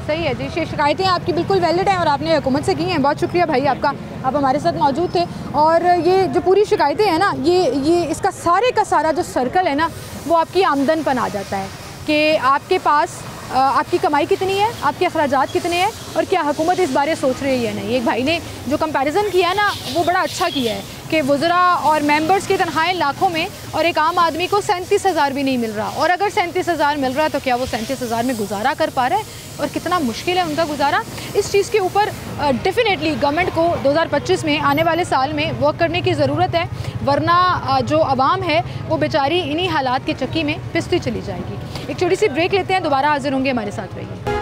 सही है जी। शिकायतें आपकी बिल्कुल वैलिड हैं और आपने हुकूमत से की हैं। बहुत शुक्रिया भाई आपका, आप हमारे साथ मौजूद थे। और ये जो पूरी शिकायतें हैं ना, ये इसका सारे का सारा जो सर्कल है ना, वो आपकी आमदन पर आ जाता है कि आपके पास आपकी कमाई कितनी है, आपके अखराजात कितने हैं और क्या हुकूमत इस बारे सोच रही है या नहीं। एक भाई ने जो कंपैरिजन किया है ना, वो बड़ा अच्छा किया है कि वज़रा और मेंबर्स की तनख्वाहें लाखों में और एक आम आदमी को 37,000 भी नहीं मिल रहा। और अगर 37,000 मिल रहा है तो क्या वो 37,000 में गुजारा कर पा रहे हैं और कितना मुश्किल है उनका गुजारा। इस चीज़ के ऊपर डेफिनेटली गवर्नमेंट को 2025 में आने वाले साल में वर्क करने की ज़रूरत है, वरना जो आवाम है वो बेचारी इन्हीं हालात के चक्की में पिसती चली जाएगी। एक छोटी सी ब्रेक लेते हैं, दोबारा हाजिर होंगे, हमारे साथ रहिए।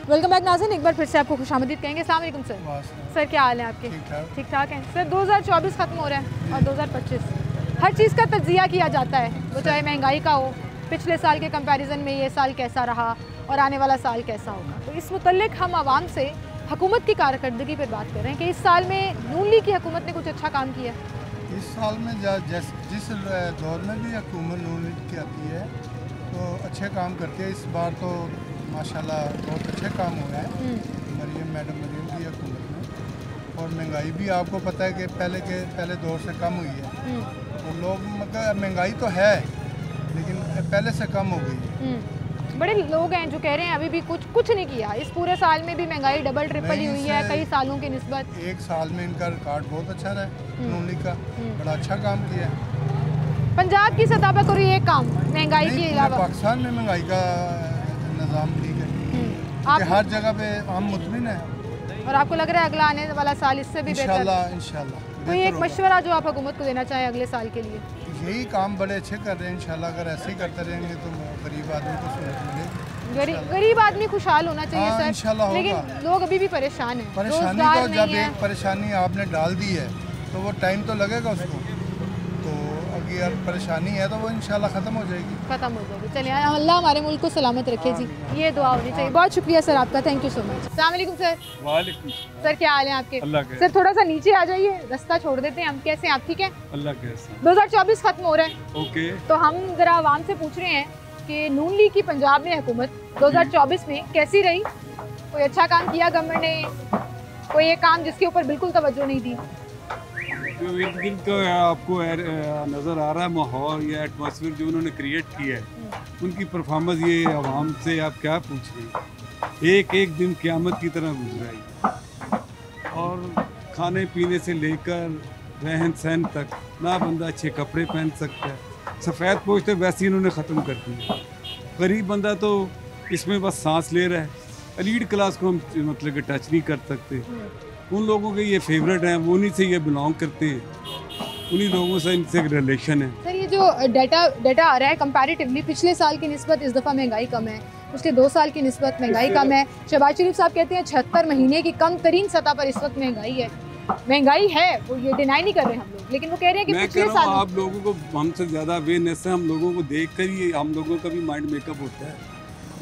वेलकम बैक नाज़रीन, एक बार फिर से आपको खुशामदीद कहेंगे। अस्सलाम वालेकुम सर। सर क्या हाल है आपके? ठीक ठाक हैं सर। 2024 ख़त्म हो रहा है और 2025 हर चीज़ का तज्जिया किया जाता है, वो चाहे महंगाई का हो, पिछले साल के कंपैरिजन में ये साल कैसा रहा और आने वाला साल कैसा होगा। तो इस मुतल्लिक हम आवाम से हुकूमत की कारकर्दगी पर बात कर रहे हैं कि इस साल में नून लीग की हुकूमत ने कुछ अच्छा काम किया। इस साल में जिस दौर में भी हुकूमत नून लीग की आती है तो अच्छे काम करती है। इस बार तो माशाल्लाह बहुत अच्छे काम हुए हैं मैडम मरीम की हुकूमत में। और महंगाई भी आपको पता है कि पहले दौर से कम हुई है। तो लोग मगर महंगाई तो है लेकिन पहले से कम हो गई है। बड़े लोग हैं जो कह रहे हैं अभी भी कुछ नहीं किया, इस पूरे साल में भी महंगाई डबल ट्रिपल ही हुई है कई सालों की निस्बत। एक साल में इनका रिकॉर्ड बहुत अच्छा रहा नून लीग का, बड़ा अच्छा काम किया है। पंजाब की सतह पर कोई एक काम महंगाई के अलावा पाकिस्तान में महंगाई का निज़ाम ठीक है कि हर जगह पे हम मुतमिन है। और आपको लग रहा है अगला आने वाला साल इससे भी बेहतर? इंशाल्लाह। कोई एक मशवरा जो आप हुकूमत को देना चाहें अगले साल के लिए? यही काम बड़े अच्छे कर रहे हैं इंशाल्लाह। अगर ऐसे ही करते रहेंगे तो गरीब आदमी को सहूलत मिलेगी। गरीब आदमी खुशहाल होना चाहिए सर, इंशाल्लाह होगा। लेकिन लोग अभी भी परेशान हैं। परेशानी तो जब एक परेशानी आपने डाल दी है तो वो टाइम तो लगेगा उसको। तो अगर परेशानी है तो वो इंशाल्लाह ख़त्म हो जाएगी। चलिए अल्लाह हमारे मुल्क को सलामत रखे जी, ये दुआ होनी चाहिए। बहुत शुक्रिया सर आपका, थैंक यू सो मच। अस्सलाम वालेकुम सर। वालेकुम सर, क्या हाल है आपके? अल्लाह के। सर थोड़ा सा नीचे आ जाइए, रास्ता छोड़ देते हैं हम। कैसे हैं आप? ठीक है अल्लाह के। 2024 खत्म हो रहा है, ओके। तो हम जरा आवाम से पूछ रहे हैं कि नून लीग की पंजाब में हुकूमत 2024 में कैसी रही? कोई अच्छा काम किया गवर्नमेंट ने? कोई एक काम जिसके ऊपर बिल्कुल तवज्जो नहीं दी? जो इर्द गिर्द तो आपको नज़र आ रहा है माहौल या एटमॉस्फेयर जो उन्होंने क्रिएट किया है, उनकी परफॉर्मेंस ये आवाम से आप क्या पूछ रहे हैं? एक एक दिन क़यामत की तरह गुजरा है और खाने पीने से लेकर रहन सहन तक ना बंदा अच्छे कपड़े पहन सकता है। सफ़ेद पोश तो वैसे ही इन्होंने ख़त्म कर दिया। गरीब बंदा तो इसमें बस सांस ले रहा है। एलीट क्लास को हम मतलब कि टच नहीं कर सकते। उन लोगों के ये फेवरेट हैं, वो उन्हीं से ये बिलोंग करते हैं, उन्हीं लोगों से इनसे रिलेशन है। सर ये जो डाटा आ रहा है कंपैरेटिवली पिछले साल की निस्बत इस दफ़ा महंगाई कम है, पिछले 2 साल की निस्बत महंगाई कम है। शहबाज शरीफ साहब कहते हैं 76 महीने की कम तरीन सतह पर इस वक्त महंगाई है। महंगाई है, वो ये डिनाई नहीं कर रहे हम लोग, लेकिन वो कह रहे हैं कि पिछले साल आप लोगों को हमसे ज़्यादा अवेयरनेस है, हम लोगों को देख कर ये हम लोगों का भी माइंड मेकअप होता है।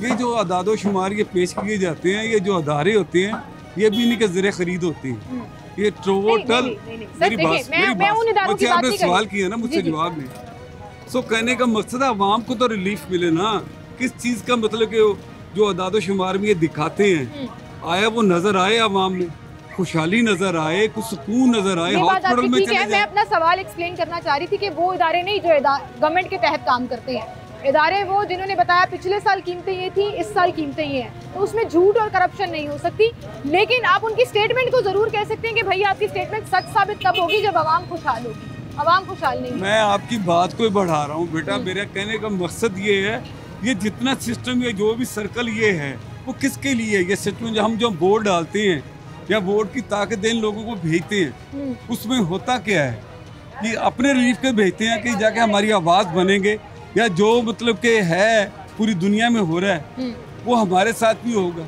ये जो अदादो शुमार ये पेश किए जाते हैं, ये जो अदारे होते हैं, ये भी इन्हीं के ज़रिए खरीद होती है। ये टोटल मेरी बात मुझसे आपने सवाल किया ना, मुझसे जवाब नहीं। सो कहने का मकसद है आवाम को तो रिलीफ मिले ना। किस चीज़ का मतलब कि जो अदादो शुमार में ये दिखाते हैं, आया वो नज़र आए आवाम में, खुशहाली नजर आए, कुछ सुकून नजर आए, हॉस्पिटल में चले जाए। मैं अपना सवाल एक्सप्लेन करना चाह रही थी कि वो इदारे नहीं जो गवर्नमेंट के तहत काम करते हैं, इदारे वो जिन्होंने बताया पिछले साल कीमतें ये थी, इस साल कीमतें ये हैं, तो उसमें झूठ और करप्शन नहीं हो सकती। लेकिन आप उनकी स्टेटमेंट को जरूर कह सकते हैं कि भैया आपकी स्टेटमेंट सच साबित कब होगी? जब आवाम खुशहाल होगी। आवाम खुशहाल नहीं। मैं आपकी बात को बढ़ा रहा हूँ बेटा। मेरा कहने का मकसद ये है, ये जितना सिस्टम, ये जो भी सर्कल ये है, वो किसके लिए? ये सिस्टम हम जो वोट डालते हैं या वोट की ताकत दें लोगों को भेजते हैं, उसमें होता क्या है? ये अपने रिलीफ के भेजते हैं कि जाके हमारी आवाज़ बनेंगे, या जो मतलब कि है पूरी दुनिया में हो रहा है वो हमारे साथ भी होगा।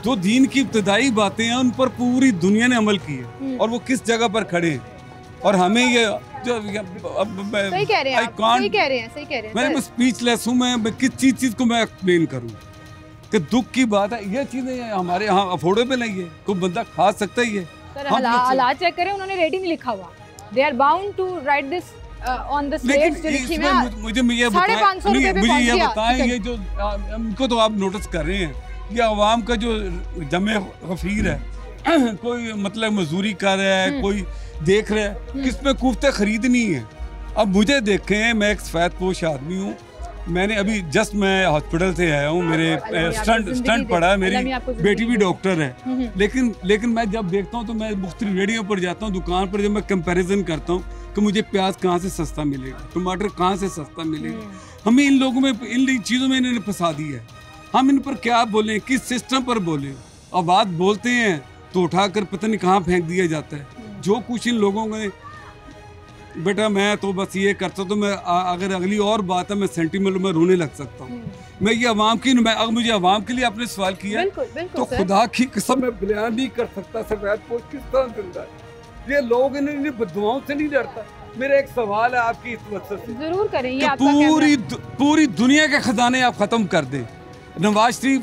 जो दीन की इब्तदाई बातें हैं उन पर पूरी दुनिया ने अमल की है और वो किस जगह पर खड़े हैं। और हमें ये जो सही कह रहे हैं आप, सही कह रहे हैं मैं स्पीचलेस हूँ। मैं किस चीज़ को मैं एक्सप्लेन करूँ कि दुख की बात है। ये चीज़ें हमारे यहाँ अफोर्डेबल है, ये कोई बंदा खा सकता ही है। सर हालात चेक करें, उन्होंने रेट ही नहीं लिखा हुआ। They are bound to write this on the slates जो लिखी हुई है। मुझे ये बताएं, ये जो इनको तो आप नोटिस कर रहे हैं, ये अवाम का जो जमे गफीर है, कोई मतलब मजदूरी कर रहा है, कोई देख रहा है, किसमें कुफ्ते खरीदनी है। अब मुझे देखें, मैं एक सफ़ेद पोश आदमी हूँ, मैंने अभी जस्ट मैं हॉस्पिटल से आया हूँ, मेरे स्टंट पड़ा है, मेरी बेटी भी डॉक्टर है। लेकिन मैं जब देखता हूँ तो मैं मुख्तलिफ रेडियो पर जाता हूँ, दुकान पर जब मैं कंपैरिजन करता हूँ कि मुझे प्याज कहाँ से सस्ता मिलेगा, टमाटर कहाँ से सस्ता मिलेगा। हमें इन लोगों में, इन चीज़ों में इन्होंने फंसा दिया है। हम इन पर क्या बोलें, किस सिस्टम पर बोलें। और बात बोलते हैं तो उठाकर पता नहीं कहाँ फेंक दिया जाता है। जो कुछ इन लोगों ने, बेटा मैं तो बस ये करता, तो मैं अगर अगली और बात है मैं सेंटीमेंट में रोने लग सकता हूँ। मैं ये अवाम की, अगर मुझे अवाम के लिए आपने सवाल किया तो खुदा की कसम मैं बयान नहीं कर सकता सफेद पोश किस तरह जिंदा है। ये लोग इन बदुआओं से नहीं डरता। मेरा एक सवाल है आपकी इस वजह से, जरूर करेंगे, पूरी दुनिया के खजाने आप खत्म कर दें, नवाज शरीफ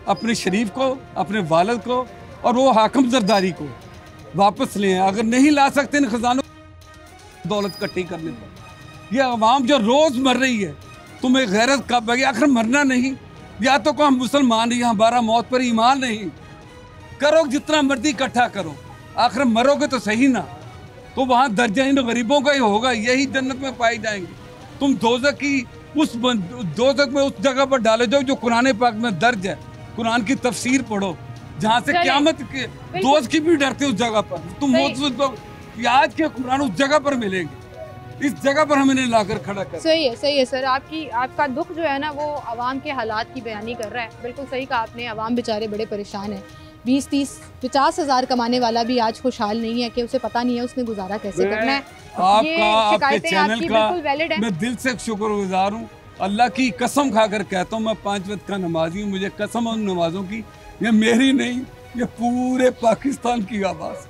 अपने शरीफ को, अपने वालिद को और वो हाकिम जरदारी को वापस लें। अगर नहीं ला सकते इन खजानों दौलत इकट्ठी करने पर, ये अवाम जो रोज मर रही है, तुम्हें गैरत कब है? आखिर मरना नहीं, या तो को हम मुसलमान हैं, हमारा मौत पर ईमान नहीं, करो जितना मर्जी इकट्ठा करो, आखिर मरोगे तो सही ना, तो वहाँ दर्जा इन गरीबों का ही होगा, यही जन्नत में पाए जाएंगे। तुम दोज़ख की दोज़ख में उस जगह पर डाले जाओ जो कुरान पाक में दर्ज है। कुरान की तफसीर पढ़ो, जहाँ से क़यामत के दोस्त की भी डरते उस जगह पर। तुम आज के कुरान उस जगह पर मिलेंगे, इस जगह पर हमें लाकर खड़ा कर। सही है सर, आपका दुख जो है ना वो आवाम के हालात की बयानी कर रहा है। बिल्कुल सही कहा आपने, आवाम बेचारे बड़े परेशान हैं। 20, 30, 50 हज़ार कमाने वाला भी आज खुशहाल नहीं है कि उसे पता नहीं है उसने गुजारा कैसे करना है। आपके चैनल का मैं दिल से शुक्रगुजार हूँ। अल्लाह की कसम खाकर कहता हूँ, मैं 5 वक्त का नमाजी हूँ। मुझे कसम उन नमाजों की, ये मेरी नहीं, ये पूरे पाकिस्तान की आवाज़।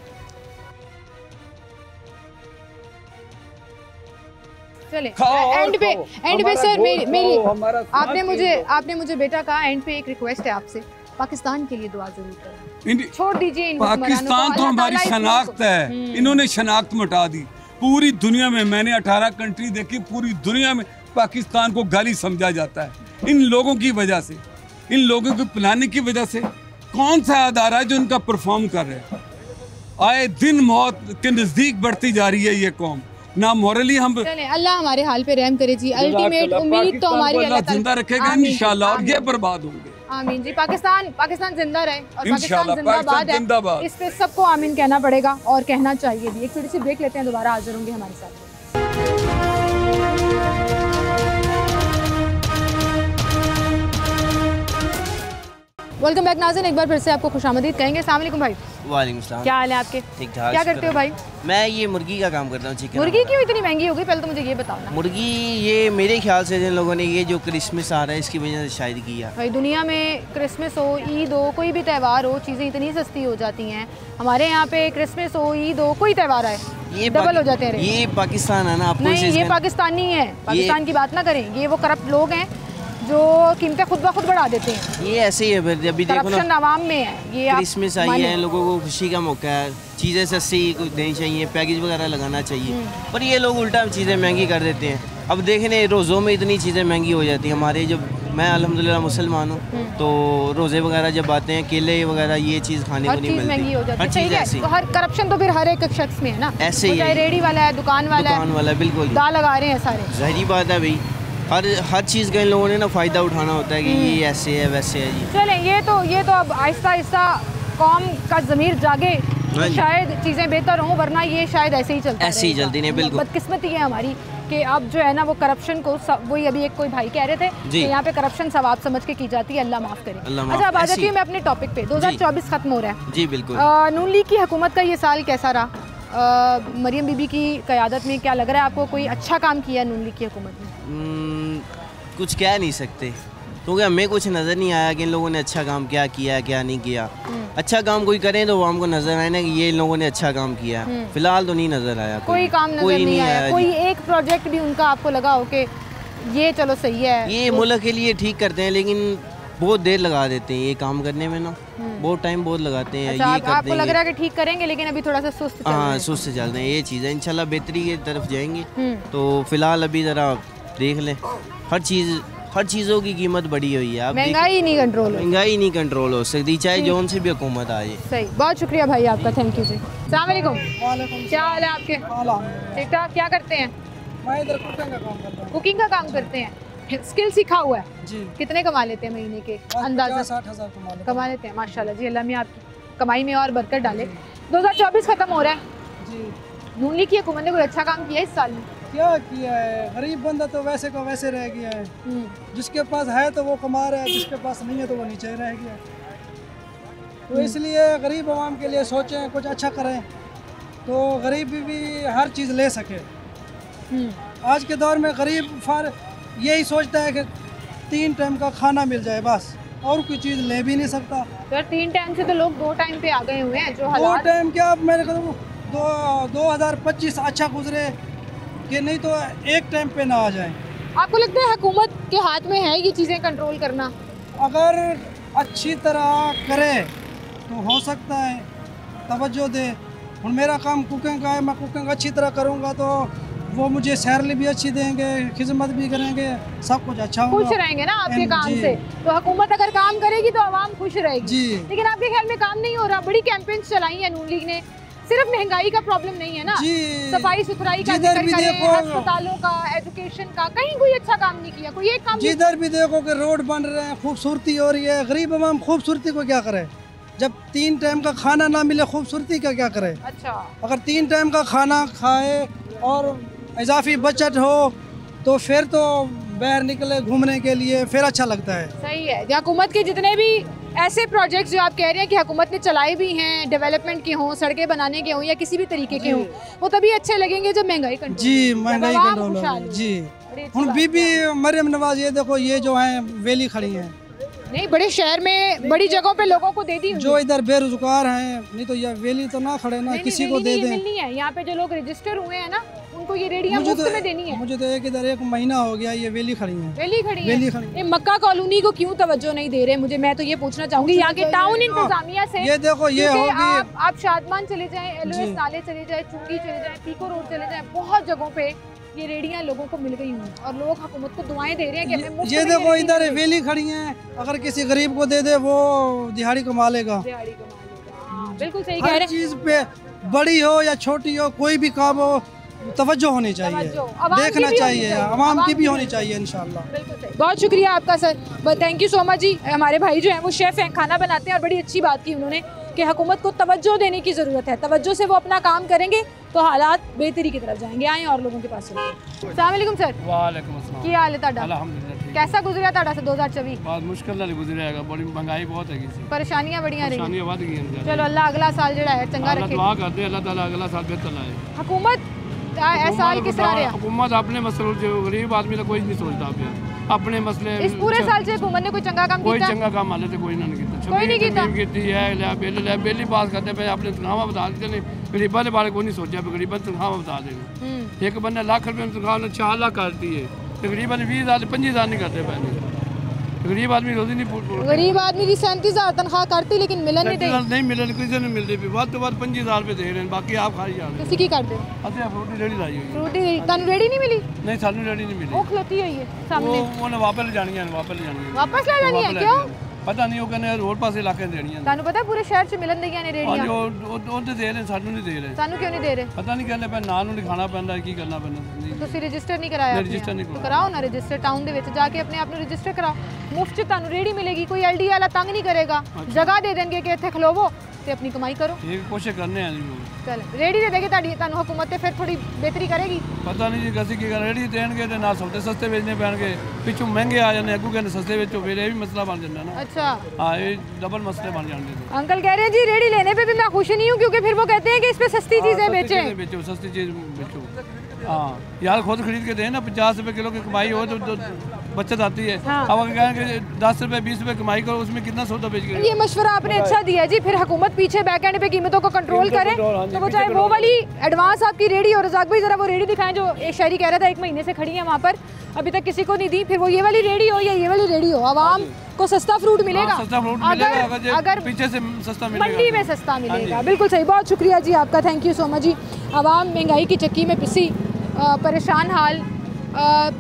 चले एंड पे सर मेरी आपने मुझे बेटा कहा, एंड पे एक रिक्वेस्ट है आपसे, पाकिस्तान के लिए दुआ जरूर करें। छोड़ दीजिए इन पाकिस्तान तो हमारी शनाख्त है, इन्होंने शनाख्त मिटा दी। पूरी दुनिया में मैंने 18 कंट्री देखी, पूरी दुनिया में पाकिस्तान को गाली समझा जाता है इन लोगों की वजह से, इन लोगों की प्लानिंग की वजह से। कौन सा अदारा है जो इनका परफॉर्म कर रहे हैं? आए दिन मौत के नजदीक बढ़ती जा रही है ये कौम। ना मॉरली हम, अल्लाह हमारे हाल पे रहम करे जी। अल्टीमेट उम्मीद तो हमारी अल्लाह जिंदा रखेगा इंशाल्लाह, और ये बर्बाद होंगे। आमीन जी। पाकिस्तान जिंदा रहे और पाकिस्तान जिंदाबाद है, इस पे सबको आमीन कहना पड़ेगा और कहना चाहिए भी। एक छोटी सी ब्रेक लेते हैं, दोबारा हाजिर होंगे हमारे साथ। वेलकम बैक नाज़रीन, एक बार फिर से आपको खुशामदीद कहेंगे। अस्सलाम वालेकुम भाई। वालेकुम सलाम। क्या हाल है आपके? ठीक ठाक। क्या करते हो भाई? मैं ये मुर्गी का काम करता हूँ, चिकन। मुर्गी क्यों इतनी महंगी हो गई, पहले तो मुझे ये बताओ ना। मुर्गी ये मेरे ख्याल से जिन लोगों ने ये जो क्रिसमस आ रहा है इसकी वजह से शायद किया। भाई दुनिया में क्रिसमस हो, ईद हो, कोई भी त्यौहार हो, चीज़ें इतनी सस्ती हो जाती हैं। हमारे यहाँ पे क्रिसमस हो, ईद हो, कोई त्यौहार आए ये डबल हो जाते हैं। ये पाकिस्तान है ना, आपको नहीं, ये पाकिस्तान नहीं है, पाकिस्तान की बात ना करें। ये वो करप्ट लोग हैं जो कीमतें खुद ब खुद बढ़ा देते हैं। ये ऐसे ही है, फिर अभी देखो ना आवाम में है। ये क्रिसमस आई है, लोगों को खुशी का मौका है, चीज़ें सस्ती कुछ देनी चाहिए, पैकेज वगैरह लगाना चाहिए, पर ये लोग उल्टा चीज़ें महंगी कर देते हैं। अब देखने रोज़ों में इतनी चीज़ें महंगी हो जाती हैं। हमारे जब मैं अल्हम्दुलिल्लाह मुसलमान हूँ, तो रोज़े वगैरह जब आते हैं, केले वगैरह ये चीज़ खाने को नहीं मिलती। हर चीज़ ऐसी। तो हर करप्शन तो फिर हर एक शख्स में है ना, ऐसे ही। रेडी वाला है, दुकान वाला बिल्कुल दाल लगा रहे हैं सारे। ज़ाहिरी बात है भाई, हर चीज़ का इन लोगों ने ना फ़ायदा उठाना होता है कि ये ऐसे है वैसे है जी। चलें, ये तो अब आहिस्ता आहिस्ता कौम का ज़मीर जागे तो शायद चीज़ें बेहतर हों, वरना ये शायद ऐसे ही चलता ऐसे ही चलती नहीं। बिल्कुल बदकिस्मती है हमारी कि अब जो है ना वो करप्शन को, वही अभी एक कोई भाई कह रहे थे कि यहाँ पे करप्शन सवाब समझ के की जाती है। अल्लाह माफ़ करे। अच्छा, अब आ जाती हूँ मैं अपने टॉपिक पे। 2024 ख़त्म हो रहा है जी। बिल्कुल। नून लीग की हुकूमत का ये साल कैसा रहा? मरियम बीबी की क़यादत में क्या लग रहा है आपको, कोई अच्छा काम किया नून लीग की हुकूमत ने? कुछ कह नहीं सकते, क्योंकि हमें कुछ नज़र नहीं आया कि इन लोगों ने अच्छा काम क्या किया क्या नहीं किया। अच्छा काम कोई करें तो वो हमको नज़र आए ना कि ये इन लोगों ने अच्छा काम किया। फिलहाल तो नहीं नज़र आया, कोई काम नज़र नहीं आया। कोई एक प्रोजेक्ट भी उनका आपको लगा हो कि ये चलो सही है, ये मुल्क के लिए ठीक करते हैं, लेकिन बहुत देर लगा देते हैं ये काम करने में ना, बहुत टाइम बहुत लगाते हैं। अच्छा, ये कर आपको लग रहा है कि ठीक करेंगे लेकिन अभी थोड़ा सा सुस्त चल रहे हैं। हाँ, सुस्त चल रहे हैं। ये चीज़ है, इंशाल्लाह बेहतरी की तरफ जाएंगे। तो फिलहाल अभी ज़रा देख लें, हर चीज़ों की कीमत बढ़ी हुई है। महंगाई नहीं कंट्रोल हो सकती, चाहे जौन से भी हुकूमत आ जाए। सही, बहुत शुक्रिया भाई आपका, थैंक यू जी। अस्सलाम वालेकुम, क्या हाल है आपके? ठीक ठाक। क्या करते हैं? मैं इधर कुकिंग का काम करता हूँ। कुकिंग का काम करते हैं, स्किल सीखा हुआ है जी। कितने कमा लेते हैं महीने के अंदाज़ा? 60,000 कमा लेते हैं, माशाल्लाह जी। अल्लाह मियां आपकी कमाई में और बरकत डाले। 2024 खत्म हो रहा है जी। नून लीग की हुकूमत ने कोई अच्छा काम किया इस साल में? क्या किया है, गरीब बंदा तो वैसे का वैसे रह गया है। जिसके पास है तो वो कमा रहा है, जिसके पास नहीं है तो वो नीचे रह गया। तो इसलिए गरीब आवाम के लिए सोचें, कुछ अच्छा करें तो गरीब भी हर चीज़ ले सके। आज के दौर में गरीब यही सोचता है कि 3 टाइम का खाना मिल जाए बस, और कोई चीज़ ले भी नहीं सकता। तो 3 टाइम से तो लोग 2 टाइम पे आ गए हुए हैं। जो 2 टाइम क्या, मेरे को 2025 अच्छा गुजरे कि नहीं तो 1 टाइम पे ना आ जाए। आपको लगता है हुकूमत के हाथ में है ये चीज़ें कंट्रोल करना? अगर अच्छी तरह करे तो हो सकता है, तवज्जो दे। और मेरा काम कुकिंग का है, मैं कुकिंग अच्छी तरह करूँगा तो वो मुझे सैलरी भी अच्छी देंगे, खिदमत भी करेंगे, सब कुछ अच्छा होगा। खुश रहेंगे ना आपके काम से। तो हुकूमत अगर काम करेगी तो आवाम खुश रहेगी जी। लेकिन आपके ख्याल में काम नहीं हो रहा? बड़ी कैंपेन्स चलाई है नून लीग ने, सिर्फ महंगाई का प्रॉब्लम नहीं है ना जी। सफाई सुथराई का जिधर भी देखो, अस्पतालों का, एजुकेशन का, कहीं कोई अच्छा काम नहीं किया। कोई एक काम जिधर भी देखो कि रोड बन रहे हैं, खूबसूरती हो रही है। गरीब आवाम खूबसूरती को क्या करे जब 3 टाइम का खाना ना मिले? खूबसूरती का क्या करे? अच्छा, अगर 3 टाइम का खाना खाए और इजाफी बचत हो तो फिर तो बाहर निकले घूमने के लिए, फिर अच्छा लगता है। सही है। हुकूमत के जितने भी ऐसे प्रोजेक्ट्स जो आप कह रहे हैं कि हुकूमत ने चलाए भी हैं, डेवलपमेंट के हों, सड़कें बनाने के हों या किसी भी तरीके के हों, वो तभी अच्छे लगेंगे जब महंगाई कंट्रोल जी, महंगाई कंट्रोल जी। हम बीबी मरियम नवाज, ये देखो ये जो है वेली खड़ी हैं, नहीं बड़े शहर में बड़ी जगहों पे लोगों को दे दी। जो इधर बेरोजगार हैं, नहीं तो ये वेली तो ना खड़े ना, किसी को दे दें। मिलनी है यहाँ पे जो लोग रजिस्टर हुए हैं ना, उनको ये रेडियां मुफ्त में देनी है। मुझे तो इधर 1 महीना हो गया ये वेली खड़ी है। वेली खड़ी है। मक्का कॉलोनी को क्यों तवज्जो नहीं दे रहे? मैं तो ये पूछना चाहूंगी यहाँ के टाउन इंतजामिया से। ये देखो ये होगी, आप शादमान चले जाएं, एलओएस नाले चले जाएं, चुंगी चले जाएं, पीको रोड चले जाएं, बहुत जगहों पे ये रेडियां लोगों को मिल गई हुई और लोग हुकूमत को दुआएं दे रहे हैं कि हमें मुफ्त ये देखो इधर वेली खड़ी हैं, अगर किसी गरीब को दे दे वो दिहाड़ी कमा लेगा। बिल्कुल सही कह रहे हैं। हर चीज पे बड़ी हो या छोटी हो, कोई भी काम हो, तवज्जो होनी चाहिए, देखना चाहिए, आवाम की भी होनी चाहिए इंशाल्लाह। बहुत शुक्रिया आपका sir, thank you so much जी। हमारे भाई जो हैं वो शेफ़ हैं, खाना बनाते हैं और बड़ी अच्छी बात की उन्होंने कि हुकूमत को तवज्जो देने की ज़रूरत है। तवज्जो से वो अपना काम करेंगे तो हालात बेहतरी की तरफ जाएंगे। आए और लोगों के पास चलते। अस्सलाम वालेकुम सर। वालेकुम अस्सलाम। की हाल है तुहाडा? अल्हम्दुलिल्लाह। कैसा गुजरिया तुहाडा 2024? बहुत मुश्किल नाल गुजरिया, बड़ी महंगाई बहुत है, परेशानियां बड़ियां रही, परेशानियां बढ़ गई। चलो अल्लाह अगला साल जो है चंगा रखे। दुआ करते हैं अल्लाह ताला अगला साल बेहतर लाए। हुकूमत साल किस तरह रहा? हुकूमत अपने मसलों जो गरीब आदमी का कोई नहीं सोचता पे अपने मसले। इस पूरे साल से हुकूमत ने कोई चंगा काम कोई किया? चंगा काम हाले तो कोई ना कीता, कोई नहीं कीता। कीती है बिल पास करते पे अपने तनख्वाह बता देते ने, गरीबा के बारे को नहीं सोचा भी गरीबा तनख्वाह बता देने। एक बंदा ₹1,00,000 तनख्वाह 4 लाख करती है, तकरीबन 20,000 25,000 नहीं करते पैसे। गरीब आदमी रोजी नहीं पूछता। गरीब आदमी की 37,000 तनख्वाह करती लेकिन मिलन नहीं मिलन किसी ने मिलती भी ਵੱਧ ਤੋਂ ਵੱਧ 25,000 रुपए दे रहे हैं, बाकी आप खाई जा रहे। ਤੁਸੀਂ ਕੀ ਕਰਦੇ ਹੋ? ਅਸੀਂ ਫਰੂਟੀ ਰੇੜੀ ਲਾਈ ਹੋਈ ਹੈ। ਫਰੂਟੀ ਤੁਹਾਨੂੰ ਰੇੜੀ ਨਹੀਂ ਮਿਲੀ? नहीं सानू रेडी नहीं मिली। वो खलोती हुई है सामने। ਉਹਨੇ ਵਾਪਸ ਲੈ ਜਾਣੀ ਹੈ, ਵਾਪਸ ਲੈ ਜਾਣੀ ਹੈ। वापस ले जानी है क्यों? पता नहीं, वो कहने रोड पासे इलाके देनी है। ਤੁਹਾਨੂੰ ਪਤਾ ਪੂਰੇ ਸ਼ਹਿਰ 'ਚ ਮਿਲਣ ਦਈਆਂ ਨੇ ਰੇੜੀਆਂ? ਉਹ ਤੇ ਦੇ ਰਹੇ, ਸਾਨੂੰ ਨਹੀਂ ਦੇ ਰਹੇ। ਸਾਨੂੰ ਕਿਉਂ ਨਹੀਂ ਦੇ ਰਹੇ? ਪਤਾ ਨਹੀਂ ਕਹਿੰਦੇ ਪੈ ਨਾਂ ਨੂੰ ਲਿਖਾਣਾ ਪੈਂਦਾ, ਕੀ ਕਰਨਾ ਪੈਂਦਾ। ਤੁਸੀਂ ਰਜਿਸਟਰ ਨਹੀਂ ਕਰਾਇਆ? ਰਜਿਸਟਰ ਨਹੀਂ ਕਰਾਇਆ। ਕਰਾਓ ਨਾ ਰਜਿਸਟਰ, ਟਾਊਨ ਦੇ ਵਿੱਚ ਜਾ ਕੇ ਆਪਣੇ ਆਪ ਨੂੰ ਰਜਿਸਟਰ ਕਰਾਓ। ਮੁਫਤ 'ਚ ਤੁਹਾਨੂੰ ਰੇੜੀ ਮਿਲੇਗੀ, ਕੋਈ ਐਲਡੀ ਵਾਲਾ ਤੰਗ ਨਹੀਂ ਕਰੇਗਾ, ਜਗ੍ਹਾ ਦੇ ਦੇਣਗੇ ਕਿ ਇੱਥੇ ਖਲੋਵੋ ਤੇ ਆਪਣੀ ਕਮਾਈ ਕਰੋ। ਇਹ ਕੋਸ਼ਿਸ਼ ਕਰਨੇ ਆ ਜੀ। ਚਲ ਰੇੜੀ ਦੇ ਦੇਗੇ ਤੁਹਾਨੂੰ हुकूमत ਤੇ ਫਿਰ ਥੋੜੀ ਬਿਹਤਰੀ ਕਰੇਗੀ। ਪਤਾ ਨਹੀਂ ਜੀ ਅਸੀਂ ਕੀ ਕਰ, ਰੇੜੀ ਦੇਣਗੇ ਤੇ ਨਾਲ ਸੌਦੇ ਸਸਤੇ ਵੇਚਣੇ ਪੈਣਗੇ, ਪਿੱਛੋਂ ਮਹਿੰਗੇ ਆ ਜਾਂਦੇ, ਅੱਗੋਂ ਕਹਿੰਦੇ ਸਸਤੇ ਵੇਚੋ, ਫਿਰ ਇਹ ਵੀ ਮਸਲਾ ਬਣ ਜਾਂਦਾ ਨਾ। अच्छा हाँ, ये डबल मसले बन जाएंगे। अंकल कह रहे हैं जी रेडी लेने पे भी मैं खुश नहीं हूँ क्योंकि फिर वो कहते हैं कि इस पे सस्ती चीजें बेचें। बेचो सस्ती चीज बेचो। हाँ यार खुद खरीद के दें ना, 50 रुपए किलो की कमाई हो तो बचत आती है। हाँ। अब अगर कहें कि 10 रुपये 20 रुपये कमाई करो, उसमें कितना सौदा बेच गए। ये मशवरा आपने अच्छा दिया जी। फिर हुकूमत पीछे बैक एंड पे कीमतों को कंट्रोल करे, तो वो चाहे वो वाली एडवांस आपकी रेडी, और रज़ाक भाई ज़रा वो रेडी दिखाएं जो एक शहरी कह रहा था 1 महीने से खड़ी है वहाँ पर, अभी तक किसी को नहीं दी। फिर वो ये वाली रेडी हो या ये वाली रेडी हो, आवाम को सस्ता फ्रूट मिलेगा। सस्ता फ्रूट मिलेगा, अगर पीछे से सस्ता मिलेगा, मंडी में सस्ता मिलेगा। बिल्कुल सही, बहुत शुक्रिया जी आपका, थैंक यू सो मच जी। आवाम महंगाई की चक्की में पिसी, परेशान हाल।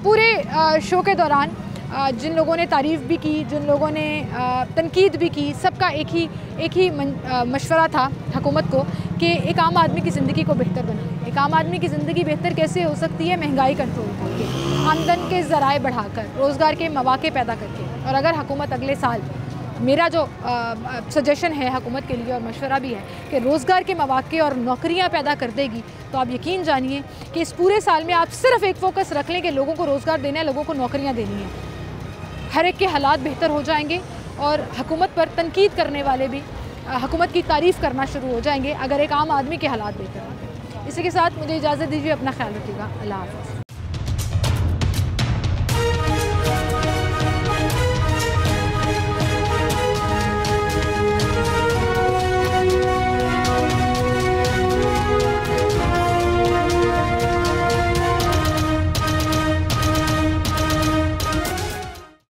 पूरे शो के दौरान जिन लोगों ने तारीफ़ भी की, जिन लोगों ने तनकीद भी की, सबका एक ही मशवरा था हुकूमत को कि एक आम आदमी की ज़िंदगी को बेहतर बनाए। एक आम आदमी की ज़िंदगी बेहतर कैसे हो सकती है? महंगाई कंट्रोल करके, आमदन के ज़राए बढ़ाकर, रोज़गार के मौके पैदा करके। और अगर हुकूमत अगले साल, मेरा जो सजेशन है हुकूमत के लिए और मशवरा भी है कि रोज़गार के मौके और नौकरियां पैदा कर देगी, तो आप यकीन जानिए कि इस पूरे साल में आप सिर्फ एक फ़ोकस रख लें कि लोगों को रोज़गार देना है, लोगों को नौकरियां देनी है। हर एक के हालात बेहतर हो जाएंगे और हुकूमत पर तनकीद करने वाले भी हुकूमत की तारीफ़ करना शुरू हो जाएंगे अगर एक आम आदमी के हालात बेहतर होंगे। इसी के साथ मुझे इजाज़त दीजिए, अपना ख्याल रखिएगा, अल्लाह हाफ़िज़।